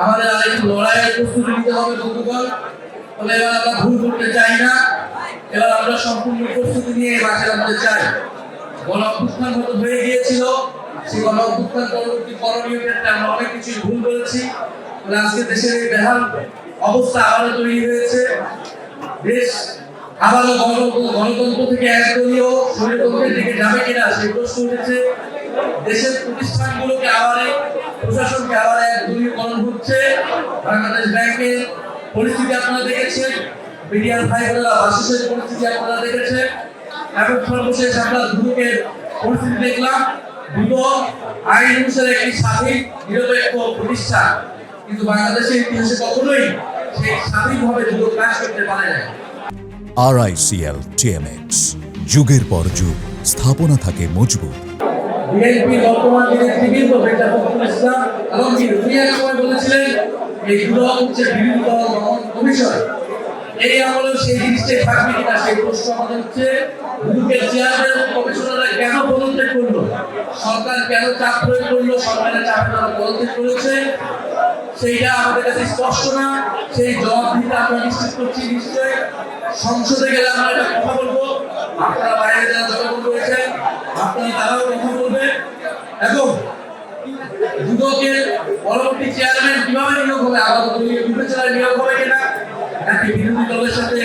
আমাদের আরেকটু লড়াইয়ের প্রস্তুতি নিতে হবে বন্ধুগণ। তবে এবার আমরা ভুল করতে চাই না, এবার আমরা সম্পূর্ণ প্রস্তুতি নিয়ে মাঠে নামতে চাই। গণ অভ্যুত্থান মতো হয়ে গিয়েছিল, সেই গণ অভ্যুত্থান পরবর্তী করণীয় ক্ষেত্রে আমরা অনেক কিছুই ভুল করেছি। আজকে দেশের এই বেহাল অবস্থা আবারও তৈরি হয়েছে। দেশ আবারও গণতন্ত্র থেকে একদলীয় স্বৈরতন্ত্রের দিকে যাবে কিনা সেই প্রশ্ন উঠেছে। দেশের প্রতিষ্ঠানগুলোকে আবার প্রশাসনকে আবার একদলীয়করণ হচ্ছে। বাংলাদেশ ব্যাংকের পরিস্থিতি আপনারা দেখেছেন, মিডিয়ার ভাইবোনেরা বাসের পরিস্থিতি আপনারা দেখেছেন, এবং সর্বশেষ আমরা দুদকের পরিস্থিতি দেখলাম। দুদক আইন অনুসারে একটি স্বাধীন নিরপেক্ষ প্রতিষ্ঠান, কিন্তু বাংলাদেশের ইতিহাসে কখনোই সেই স্বাধীনভাবে দুদক কাজ করতে পারে না। RICL TMX, যুগের পর যুগ স্থাপনা থাকে মজবুত। বিএনপি বর্তমান নেতৃবৃন্দ বেটা ফখরুল ইসলাম এবং তিনি এক সময় বলেছিলেন এই দুদক হচ্ছে বিরোধী দল দমন কমিশন। এই আমলে সেই জিনিসটাই থাকবে কিনা সেই প্রশ্ন আমাদের হচ্ছে। দুদকের চেয়ারম্যান এবং কমিশনাররা কেন পদত্যাগ করলো, সরকার কেন চাপ প্রয়োগ করলো, সরকারের চাপে তারা পদত্যাগ করেছে, সেইটা আমাদের কাছে স্পষ্ট না। সেই জবাব দিতে আমরা নিশ্চিত করছি নিশ্চয়ই সংসদে গেলে আমরা এটা কথা বলবো। আপনারা বাইরে যারা জনগণ রয়েছেন আপনারা তারাও কথা বলবেন, এবং দুদকের পরবর্তী চেয়ারম্যান কিভাবে নিয়োগ হবে, আলাদা দলীয় বিবেচনায় নিয়োগ হবে কিনা, নাকি বিরোধী দলের সাথে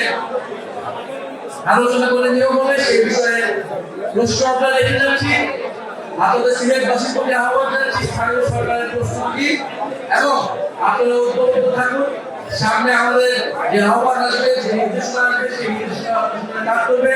আলোচনা করে নিয়োগ হবে, সেই বিষয়ে প্রশ্ন আমরা রেখে যাচ্ছি। আপনাদের সিলেটবাসীর প্রতি আহ্বান জানাচ্ছি স্থানীয় সরকারের প্রস্তুতি, এবং আপনারা ঐক্যবদ্ধ থাকুন। সামনে আমাদের যে আহ্বান আসবে, যে নির্দেশনা আসবে, সেই নির্দেশনা কাজ করবে।